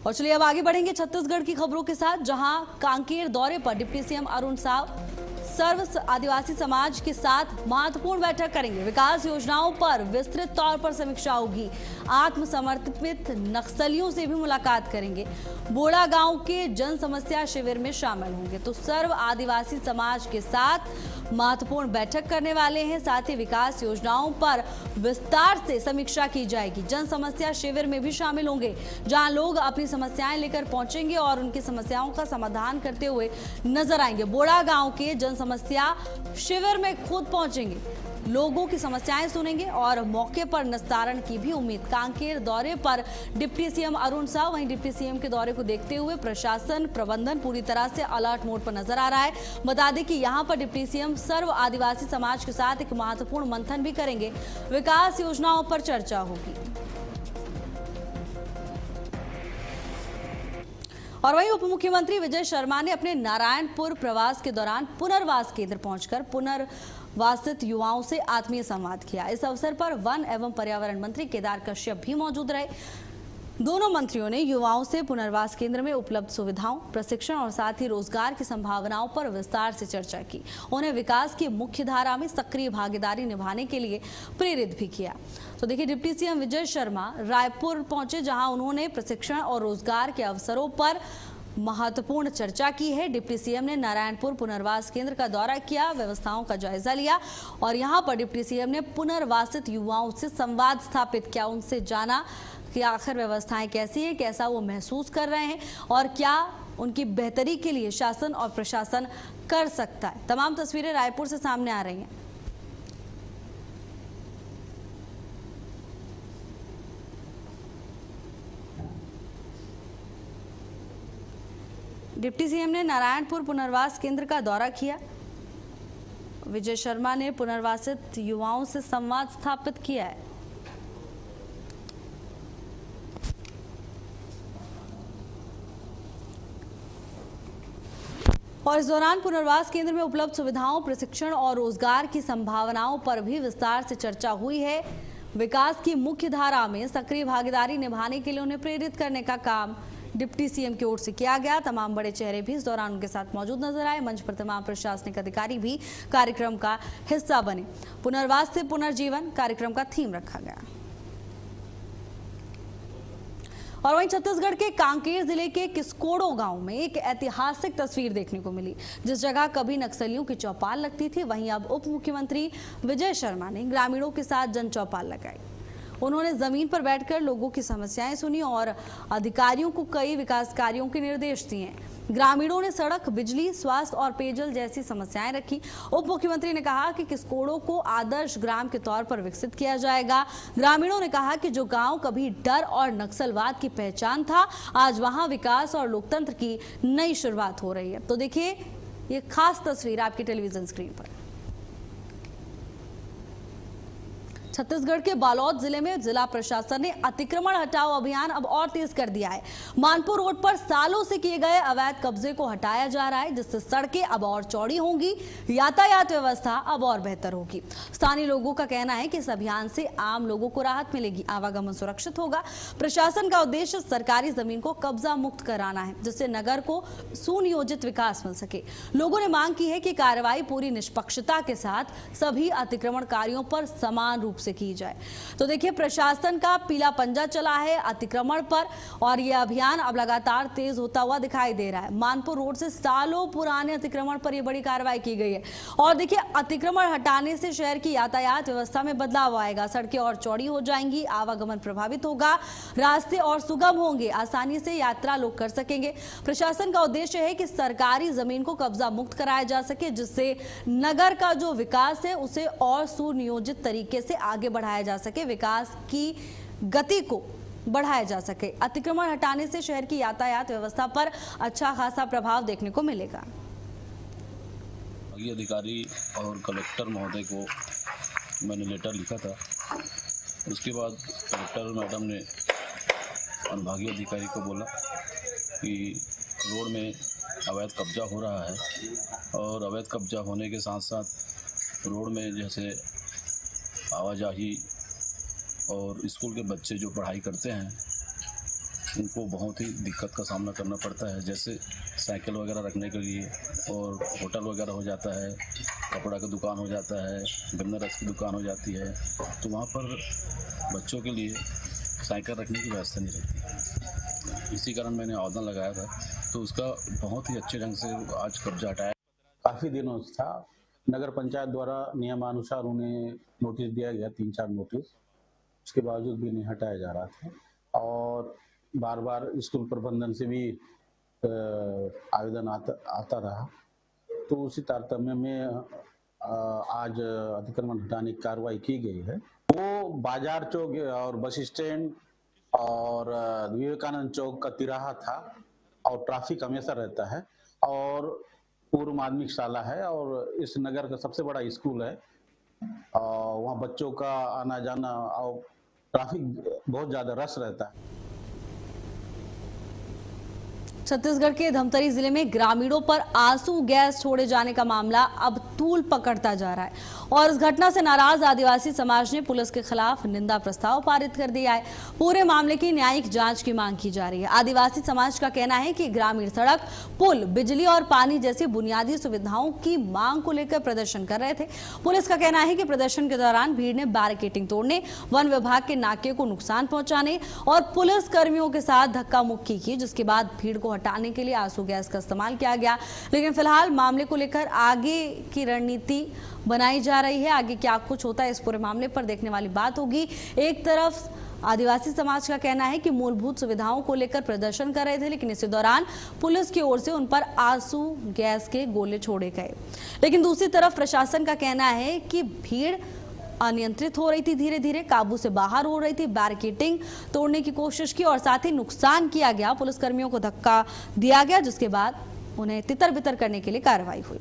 और चलिए अब आगे बढ़ेंगे छत्तीसगढ़ की खबरों के साथ, जहां कांकेर दौरे पर डिप्टी सीएम अरुण साव सर्व आदिवासी समाज के साथ महत्वपूर्ण बैठक करेंगे। विकास योजनाओं पर विस्तृत तौर पर समीक्षा होगी। आत्मसमर्पित नक्सलियों से भी मुलाकात करेंगे। बोड़ा गांव के जन समस्या शिविर में शामिल होंगे। तो सर्व आदिवासी समाज के साथ महत्वपूर्ण बैठक करने वाले हैं। साथ ही विकास योजनाओं पर विस्तार से समीक्षा की जाएगी। जन समस्या शिविर में भी शामिल होंगे, जहां लोग अपनी समस्याएं लेकर पहुंचेंगे और उनकी समस्याओं का समाधान करते हुए नजर आएंगे। बोड़ा गांव के जन समस्या शिविर में खुद पहुंचेंगे, लोगों की समस्याएं सुनेंगे और मौके पर निस्तारण की भी उम्मीद। कांकेर दौरे पर डिप्टी सीएम अरुण साव, वहीं डिप्टी सीएम के दौरे को देखते हुए प्रशासन प्रबंधन पूरी तरह से अलर्ट मोड पर नजर आ रहा है। बता दें कि यहां पर डिप्टी सीएम सर्व आदिवासी समाज के साथ एक महत्वपूर्ण मंथन भी करेंगे। विकास योजनाओं पर चर्चा होगी। और वहीं उप मुख्यमंत्री विजय शर्मा ने अपने नारायणपुर प्रवास के दौरान पुनर्वास केंद्र पहुंचकर पुनर्वासित युवाओं से आत्मीय संवाद किया। इस अवसर पर वन एवं पर्यावरण मंत्री केदार कश्यप भी मौजूद रहे। दोनों मंत्रियों ने युवाओं से पुनर्वास केंद्र में उपलब्ध सुविधाओं, प्रशिक्षण और साथ ही रोजगार की संभावनाओं पर विस्तार से चर्चा की। उन्हें विकास की मुख्य धारा में सक्रिय भागीदारी निभाने के लिए प्रेरित भी किया। तो देखिए, डिप्टी सीएम विजय शर्मा रायपुर पहुंचे, जहां उन्होंने प्रशिक्षण और रोजगार के अवसरों पर महत्वपूर्ण चर्चा की है। डिप्टी सीएम ने नारायणपुर पुनर्वास केंद्र का दौरा किया, व्यवस्थाओं का जायजा लिया और यहां पर डिप्टी सीएम ने पुनर्वासित युवाओं से संवाद स्थापित किया। उनसे जाना कि आखिर व्यवस्थाएं कैसी है, कैसा वो महसूस कर रहे हैं और क्या उनकी बेहतरी के लिए शासन और प्रशासन कर सकता है। तमाम तस्वीरें रायपुर से सामने आ रही हैं। डिप्टी सीएम ने नारायणपुर पुनर्वास केंद्र का दौरा किया। विजय शर्मा ने पुनर्वासित युवाओं से संवाद स्थापित किया है। और इस दौरान पुनर्वास केंद्र में उपलब्ध सुविधाओं, प्रशिक्षण और रोजगार की संभावनाओं पर भी विस्तार से चर्चा हुई है। विकास की मुख्य धारा में सक्रिय भागीदारी निभाने के लिए उन्हें प्रेरित करने का काम डिप्टी सीएम की ओर से किया गया। तमाम बड़े चेहरे भी इस दौरान उनके साथ मौजूद नजर आए। मंच पर तमाम प्रशासनिक अधिकारी भी कार्यक्रम का हिस्सा बने। पुनर्वास से पुनर्जीवन कार्यक्रम का थीम रखा गया। और वहीं छत्तीसगढ़ के कांकेर जिले के किस्कोड़ो गांव में एक ऐतिहासिक तस्वीर देखने को मिली। जिस जगह कभी नक्सलियों की चौपाल लगती थी, वहीं अब उप मुख्यमंत्री विजय शर्मा ने ग्रामीणों के साथ जन चौपाल लगाई। उन्होंने जमीन पर बैठकर लोगों की समस्याएं सुनी और अधिकारियों को कई विकास कार्यों के निर्देश दिए। ग्रामीणों ने सड़क, बिजली, स्वास्थ्य और पेयजल जैसी समस्याएं रखी। उप मुख्यमंत्री ने कहा कि किस्कोड़ो को आदर्श ग्राम के तौर पर विकसित किया जाएगा। ग्रामीणों ने कहा कि जो गांव कभी डर और नक्सलवाद की पहचान था, आज वहां विकास और लोकतंत्र की नई शुरुआत हो रही है। तो देखिए ये खास तस्वीर आपकी टेलीविजन स्क्रीन पर। छत्तीसगढ़ के बालोद जिले में जिला प्रशासन ने अतिक्रमण हटाओ अभियान अब और तेज कर दिया है। मानपुर रोड पर सालों से किए गए अवैध कब्जे को हटाया जा रहा है, जिससे सड़कें अब और चौड़ी होंगी, यातायात व्यवस्था अब और बेहतर होगी। स्थानीय लोगों का कहना है कि इस अभियान से आम लोगों को राहत मिलेगी, आवागमन सुरक्षित होगा। प्रशासन का उद्देश्य सरकारी जमीन को कब्जा मुक्त कराना है, जिससे नगर को सुनियोजित विकास मिल सके। लोगों ने मांग की है कि कार्रवाई पूरी निष्पक्षता के साथ सभी अतिक्रमणकारियों पर समान रूप से की जाए। तो देखिए, प्रशासन का पीला पंजा चला है अतिक्रमण पर और यह अभियान अब लगातार तेज होता हुआ दिखाई दे रहा है। मानपुर रोड से सालों पुराने अतिक्रमण पर यह बड़ी कार्रवाई की गई है। और देखिए, अतिक्रमण हटाने से शहर की यातायात व्यवस्था में बदलाव आएगा। सड़कें और चौड़ी हो जाएंगी, आवागमन प्रभावित होगा, रास्ते और सुगम होंगे, आसानी से यात्रा लोग कर सकेंगे। प्रशासन का उद्देश्य है कि सरकारी जमीन को कब्जा मुक्त कराया जा सके, जिससे नगर का जो विकास है उसे और सुनियोजित तरीके से आगे बढ़ाया जा सके, विकास की गति को बढ़ाया जा सके। अतिक्रमण हटाने से शहर की यातायात व्यवस्था पर अच्छा खासा प्रभाव देखने को मिलेगा। अधिकारी और कलेक्टर महोदय को मैंने लेटर लिखा था। उसके बाद कलेक्टर मैडम ने अनुभागीय अधिकारी को बोला कि रोड में अवैध कब्जा हो रहा है और अवैध कब्जा होने के साथ साथ रोड में जैसे आवाजाही और स्कूल के बच्चे जो पढ़ाई करते हैं उनको बहुत ही दिक्कत का सामना करना पड़ता है। जैसे साइकिल वगैरह रखने के लिए, और होटल वगैरह हो जाता है, कपड़ा का दुकान हो जाता है, गन्ना रस की दुकान हो जाती है, तो वहाँ पर बच्चों के लिए साइकिल रखने की व्यवस्था नहीं रहती। इसी कारण मैंने आवेदन लगाया था, तो उसका बहुत ही अच्छे ढंग से आज कब्जा हटाया। काफ़ी दिनों से था, नगर पंचायत द्वारा नियमानुसार उन्हें नोटिस दिया गया, 3-4 नोटिस, उसके बावजूद भी नहीं हटाया जा रहा था। और बार बार स्कूल प्रबंधन से भी आवेदन आता रहा। तो उसी तारतम्य में आज अतिक्रमण हटाने की कार्रवाई की गई है। वो बाजार चौक और बस स्टैंड और विवेकानंद चौक का तिराहा था, और ट्रैफिक हमेशा रहता है, और पूर्व माध्यमिक शाला है, और इस नगर का सबसे बड़ा स्कूल है। वहाँ बच्चों का आना जाना और ट्रैफिक बहुत ज़्यादा रश रहता है। छत्तीसगढ़ के धमतरी जिले में ग्रामीणों पर आंसू गैस छोड़े जाने का मामला अब तूल पकड़ता जा रहा है, और इस घटना से नाराज आदिवासी समाज ने पुलिस के खिलाफ निंदा प्रस्ताव पारित कर दिया है। पूरे मामले की न्यायिक जांच की मांग की जा रही है। आदिवासी समाज का कहना है कि ग्रामीण सड़क, पुल, बिजली और पानी जैसी बुनियादी सुविधाओं की मांग को लेकर प्रदर्शन कर रहे थे। पुलिस का कहना है कि प्रदर्शन के दौरान भीड़ ने बैरिकेडिंग तोड़ने, वन विभाग के नाके को नुकसान पहुंचाने और पुलिस कर्मियों के साथ धक्का मुक्की की, जिसके बाद भीड़ को हटाने के लिए आंसू गैस का इस्तेमाल किया गया। लेकिन फिलहाल मामले को लेकर आगे की रणनीति बनाई जा रही है। आगे क्या कुछ होता है इस पूरे मामले पर देखने वाली बात होगी। एक तरफ आदिवासी समाज का कहना है कि मूलभूत सुविधाओं को लेकर प्रदर्शन कर रहे थे, लेकिन इसी दौरान पुलिस की ओर से उन पर आंसू गैस के गोले छोड़े गए। लेकिन दूसरी तरफ प्रशासन का कहना है कि भीड़ अनियंत्रित हो रही थी, धीरे धीरे काबू से बाहर हो रही थी, बैरिकेडिंग तोड़ने की कोशिश की और साथ ही नुकसान किया गया, पुलिसकर्मियों को धक्का दिया गया, जिसके बाद उन्हें तितर बितर करने के लिए कार्रवाई हुई।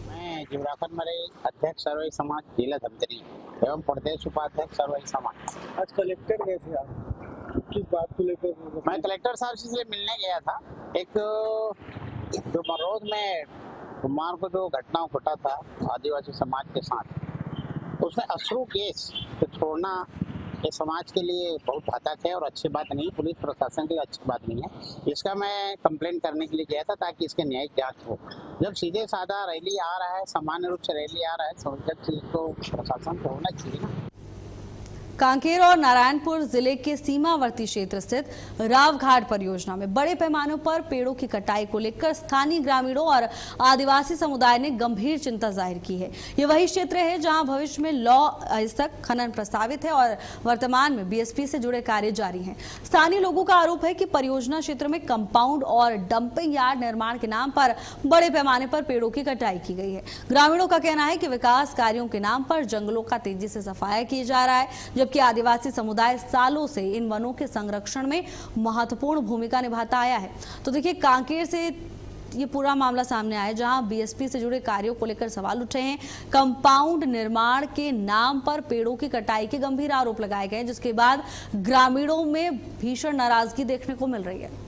मैं जिब्राखन मरे अध्यक्ष सर्वई समाज जिला धमतरी एवं प्रदेश उपाध्यक्ष सर्वई समाज। आज कलेक्टर गए थे आप, किस बात को लेकर? मैं कलेक्टर साहब से मिलने गया था। एक जो मरोद में सोमवार को जो घटना घटा था आदिवासी समाज के साथ, उसमें अश्रु गैस छोड़ना ये समाज के लिए बहुत घातक है और अच्छी बात नहीं, पुलिस प्रशासन की अच्छी बात नहीं है। इसका मैं कंप्लेंट करने के लिए गया था ताकि इसके न्यायिक जांच हो। जब सीधे साधा रैली आ रहा है, सामान्य रूप से रैली आ रहा है, समझकर चीज तो प्रशासन को होना चाहिए ना। कांकेर और नारायणपुर जिले के सीमावर्ती क्षेत्र स्थित रावघाट परियोजना में बड़े पैमाने पर पेड़ों की कटाई को लेकर स्थानीय ग्रामीणों और आदिवासी समुदाय ने गंभीर चिंता जाहिर की है। ये वही क्षेत्र है जहां भविष्य में लौ अहिंसक खनन प्रस्तावित है और वर्तमान में बीएसपी से जुड़े कार्य जारी हैं। स्थानीय लोगों का आरोप है कि परियोजना क्षेत्र में कंपाउंड और डंपिंग यार्ड निर्माण के नाम पर बड़े पैमाने पर पेड़ों की कटाई की गई है। ग्रामीणों का कहना है कि विकास कार्यों के नाम पर जंगलों का तेजी से सफाया किया जा रहा है, जबकि आदिवासी समुदाय सालों से इन वनों के संरक्षण में महत्वपूर्ण भूमिका निभाता आया है। तो देखिए, कांकेर से ये पूरा मामला सामने आया जहां बीएसपी से जुड़े कार्यों को लेकर सवाल उठे हैं। कंपाउंड निर्माण के नाम पर पेड़ों की कटाई के गंभीर आरोप लगाए गए, जिसके बाद ग्रामीणों में भीषण नाराजगी देखने को मिल रही है।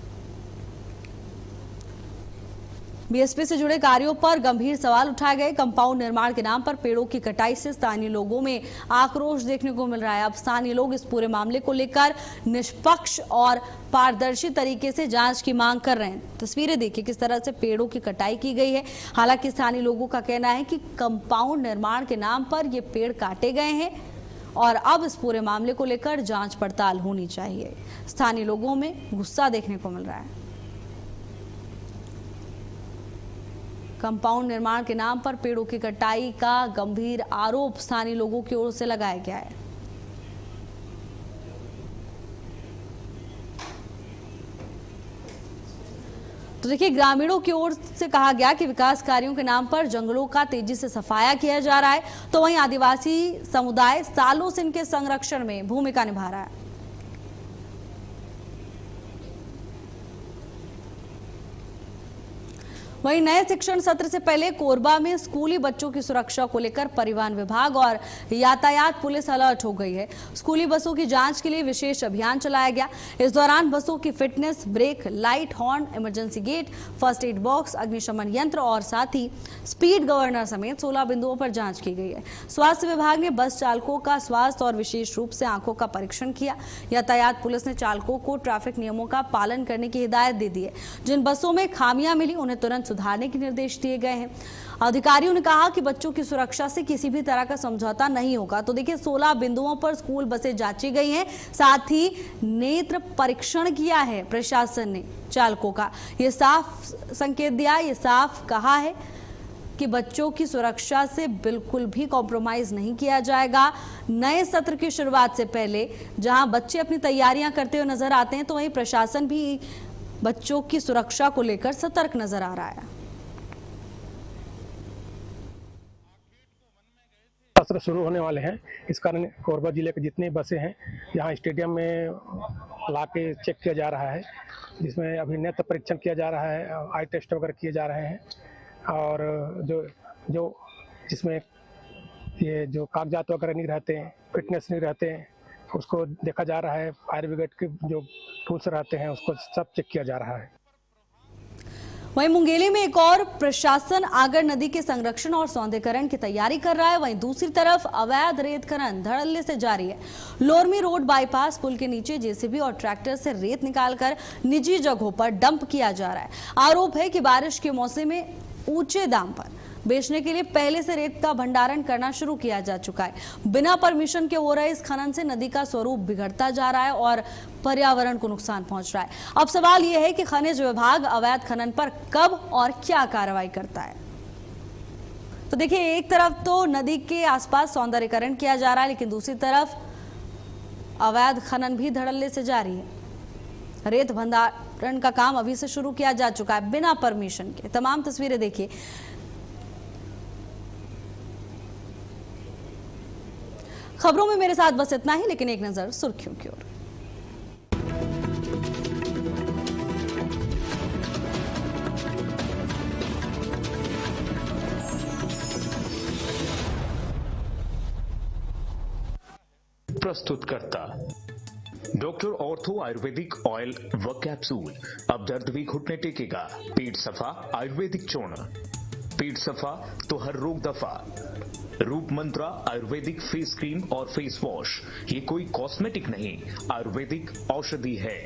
बीएसपी से जुड़े कार्यों पर गंभीर सवाल उठाए गए। कंपाउंड निर्माण के नाम पर पेड़ों की कटाई से स्थानीय लोगों में आक्रोश देखने को मिल रहा है। अब स्थानीय लोग इस पूरे मामले को लेकर निष्पक्ष और पारदर्शी तरीके से जांच की मांग कर रहे हैं। तस्वीरें देखिए किस तरह से पेड़ों की कटाई की गई है। हालांकि स्थानीय लोगों का कहना है कि कंपाउंड निर्माण के नाम पर ये पेड़ काटे गए हैं और अब इस पूरे मामले को लेकर जांच पड़ताल होनी चाहिए। स्थानीय लोगों में गुस्सा देखने को मिल रहा है। कंपाउंड निर्माण के नाम पर पेड़ों की कटाई का गंभीर आरोप स्थानीय लोगों की ओर से लगाया गया है। तो देखिए, ग्रामीणों की ओर से कहा गया कि विकास कार्यों के नाम पर जंगलों का तेजी से सफाया किया जा रहा है, तो वहीं आदिवासी समुदाय सालों से इनके संरक्षण में भूमिका निभा रहा है। वहीं नए शिक्षण सत्र से पहले कोरबा में स्कूली बच्चों की सुरक्षा को लेकर परिवहन विभाग और यातायात पुलिस अलर्ट हो गई है। स्कूली बसों की जांच के लिए विशेष अभियान चलाया गया। इस दौरान बसों की fitness, brake, light, horn, emergency gate, first aid box, अग्निशमन यंत्र और साथ ही स्पीड गवर्नर समेत 16 बिंदुओं पर जांच की गई है। स्वास्थ्य विभाग ने बस चालकों का स्वास्थ्य और विशेष रूप से आंखों का परीक्षण किया। यातायात पुलिस ने चालकों को ट्रैफिक नियमों का पालन करने की हिदायत दे दी है। जिन बसों में खामियां मिली उन्हें तुरंत सुधारने के निर्देश दिए गए हैं। अधिकारियों ने कहा कि बच्चों की सुरक्षा से किसी भी तरह का समझौता नहीं होगा। तो देखिए 16 बिंदुओं पर स्कूल बसें जांची गई हैं, साथ ही नेत्र परीक्षण किया है प्रशासन ने चालकों का। ये साफ संकेत दिया, ये साफ कहा है कि बच्चों की सुरक्षा से बिल्कुल भी कॉम्प्रोमाइज नहीं किया जाएगा। नए सत्र की शुरुआत से पहले जहां बच्चे अपनी तैयारियां करते हुए नजर आते हैं, तो वहीं प्रशासन भी बच्चों की सुरक्षा को लेकर सतर्क नजर आ रहा है। सत्र शुरू होने वाले हैं, इस कारण कोरबा जिले के जितने बसें हैं यहाँ स्टेडियम में ला के चेक किया जा रहा है, जिसमें अभी नेत्र परीक्षण किया जा रहा है, आई टेस्ट वगैरह किए जा रहे हैं और जो जिसमें ये जो कागजात वगैरह नहीं रहते हैं, फिटनेस नहीं रहते हैं, उसको देखा जा रहा है। फायर ब्रिगेड के जो टूल्स रहते हैं उसको सब चेक किया जा रहा है। वहीं मुंगेली में एक और प्रशासन आगर नदी के संरक्षण और सौंदर्यीकरण की तैयारी कर रहा है। वहीं दूसरी तरफ अवैध रेत खनन धड़ल्ले से जारी है। लोरमी रोड बाईपास पुल के नीचे जेसीबी और ट्रैक्टर से रेत निकालकर निजी जगहों पर डंप किया जा रहा है। आरोप है कि बारिश के मौसम में ऊंचे दाम पर बेचने के लिए पहले से रेत का भंडारण करना शुरू किया जा चुका है। बिना परमिशन के हो रहे इस खनन से नदी का स्वरूप बिगड़ता जा रहा है और पर्यावरण को नुकसान पहुंच रहा है। अब सवाल यह है कि खनिज विभाग अवैध खनन पर कब और क्या कार्रवाई करता है। तो देखिए, एक तरफ तो नदी के आसपास सौंदर्यीकरण किया जा रहा है, लेकिन दूसरी तरफ अवैध खनन भी धड़ल्ले से जारी है। रेत भंडारण का काम अभी से शुरू किया जा चुका है बिना परमिशन के। तमाम तस्वीरें देखिए। खबरों में मेरे साथ बस इतना ही, लेकिन एक नजर सुर्खियों की ओर। प्रस्तुतकर्ता डॉक्टर ऑर्थो आयुर्वेदिक ऑयल व कैप्सूल। अब दर्द भी घुटने टेकेगा। पेट सफा आयुर्वेदिक चूर्ण, पेट सफा तो हर रोग दफा। रूप मंत्रा आयुर्वेदिक फेस क्रीम और फेस वॉश, ये कोई कॉस्मेटिक नहीं, आयुर्वेदिक औषधि है।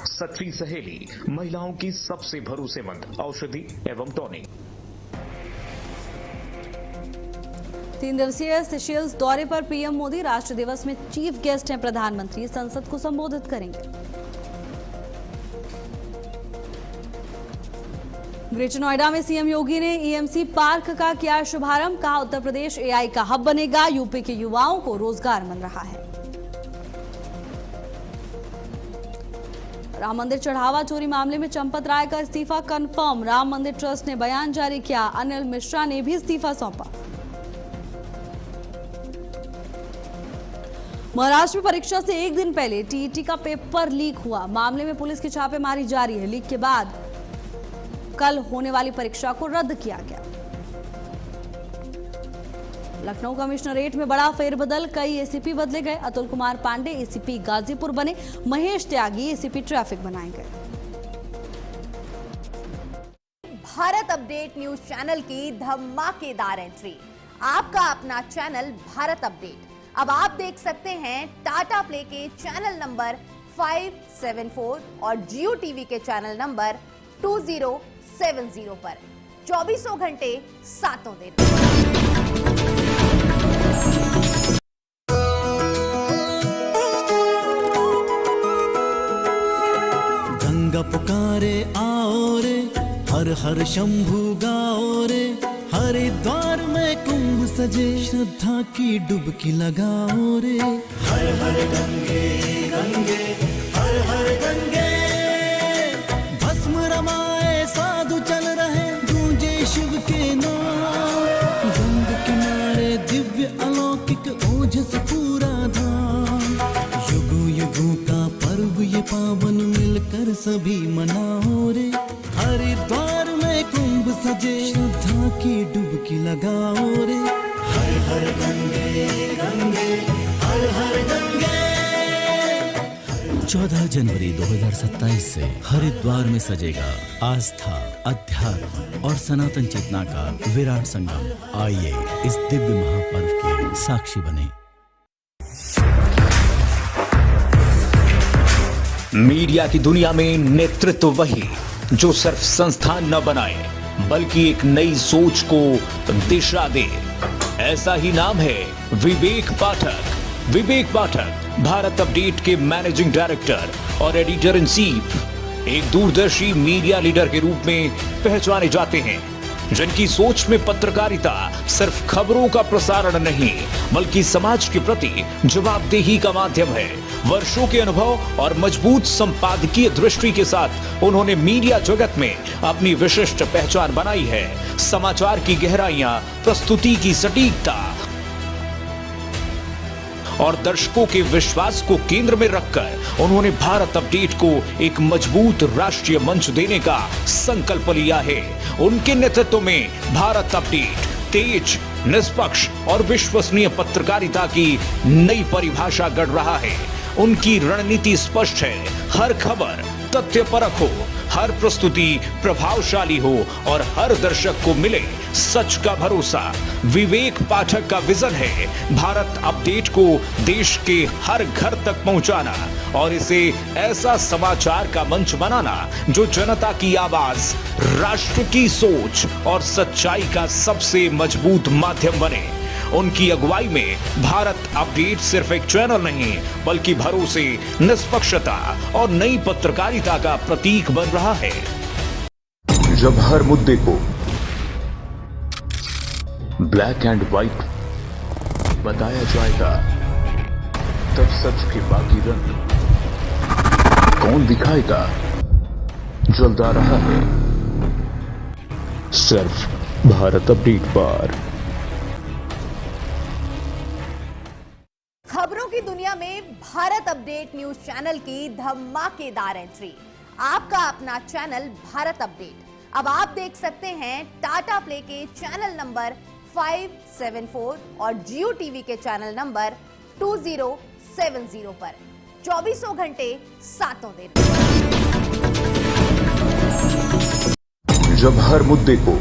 सच्ची सहेली, महिलाओं की सबसे भरोसेमंद औषधि एवं टॉनिक। 3 दिवसीय सेशेल्स दौरे पर पीएम मोदी। राष्ट्र दिवस में चीफ गेस्ट हैं प्रधानमंत्री, संसद को संबोधित करेंगे। ग्रेटर नोएडा में सीएम योगी ने ईएमसी पार्क का किया शुभारंभ। कहा उत्तर प्रदेश एआई का हब बनेगा, यूपी के युवाओं को रोजगार मिल रहा है। राम मंदिर चढ़ावा चोरी मामले में चंपत राय का इस्तीफा कंफर्म। राम मंदिर ट्रस्ट ने बयान जारी किया। अनिल मिश्रा ने भी इस्तीफा सौंपा। महाराष्ट्र में परीक्षा से एक दिन पहले टीईटी का पेपर लीक हुआ। मामले में पुलिस की छापेमारी जारी है। लीक के बाद कल होने वाली परीक्षा को रद्द किया गया। लखनऊ कमिश्नरेट में बड़ा फेरबदल, कई एसीपी बदले गए। अतुल कुमार पांडे एसीपी गाजीपुर बने, महेश त्यागी एसीपी ट्रैफिक बनाए गए। भारत अपडेट न्यूज चैनल की धमाकेदार एंट्री। आपका अपना चैनल भारत अपडेट अब आप देख सकते हैं टाटा प्ले के चैनल नंबर 574 और जियो टीवी के चैनल नंबर 2070 पर 24 घंटे 7 दिन। गंगा पुकारे आओ रे, हर हर शंभू गाओ रे। हरिद्वार में कुंभ सजे, श्रद्धा की डुबकी लगाओ रे। हर हर गंगे गंगे हर हर गंगे। भस्म रमाए साधु चल रहे, गूंजे शिव के नाम। गंग किनारे दिव्य अलौकिक ओजस पूरा धाम। युगों युगों का पर्व ये पावन, मिलकर सभी मनाओ रे। हरिद्वार में में कुंभ सजे, श्रद्धा की डुबकी लगाओ रे। हर हर गंगे गंगे हर हर गंगे। 14 जनवरी 2027 से हरिद्वार में सजेगा आस्था, अध्यात्म और सनातन चेतना का विराट संगम। आइए इस दिव्य महापर्व के साक्षी बने। मीडिया की दुनिया में नेतृत्व वही जो सिर्फ संस्थान न बनाए बल्कि एक नई सोच को दिशा दे। ऐसा ही नाम है विवेक पाठक। विवेक पाठक भारत अपडेट के मैनेजिंग डायरेक्टर और एडिटर इन चीफ एक दूरदर्शी मीडिया लीडर के रूप में पहचाने जाते हैं, जिनकी सोच में पत्रकारिता सिर्फ खबरों का प्रसारण नहीं बल्कि समाज के प्रति जवाबदेही का माध्यम है। वर्षों के अनुभव और मजबूत संपादकीय दृष्टि के साथ उन्होंने मीडिया जगत में अपनी विशिष्ट पहचान बनाई है। समाचार की गहराइयां, प्रस्तुति की सटीकता और दर्शकों के विश्वास को केंद्र में रखकर उन्होंने भारत अपडेट को एक मजबूत राष्ट्रीय मंच देने का संकल्प लिया है। उनके नेतृत्व में भारत अपडेट तेज, निष्पक्ष और विश्वसनीय पत्रकारिता की नई परिभाषा गढ़ रहा है। उनकी रणनीति स्पष्ट है, हर खबर तथ्यपरक हो, हर प्रस्तुति प्रभावशाली हो और हर दर्शक को मिले सच का भरोसा। विवेक पाठक का विजन है भारत अपडेट को देश के हर घर तक पहुंचाना और इसे ऐसा समाचार का मंच बनाना जो जनता की आवाज, राष्ट्र की सोच और सच्चाई का सबसे मजबूत माध्यम बने। उनकी अगुवाई में भारत अपडेट सिर्फ एक चैनल नहीं बल्कि भरोसे, निष्पक्षता और नई पत्रकारिता का प्रतीक बन रहा है। जब हर मुद्दे को ब्लैक एंड व्हाइट बताया जाएगा, तब सच के बाकी रंग कौन दिखाएगा? जल्द आ रहा है सिर्फ भारत अपडेट पर। खबरों की दुनिया में भारत अपडेट न्यूज चैनल की धमाकेदार एंट्री। आपका अपना चैनल भारत अपडेट अब आप देख सकते हैं टाटा प्ले के चैनल नंबर 574 और जियो टीवी के चैनल नंबर 2070 पर 24 घंटे 7 दिन। जब हर मुद्दे को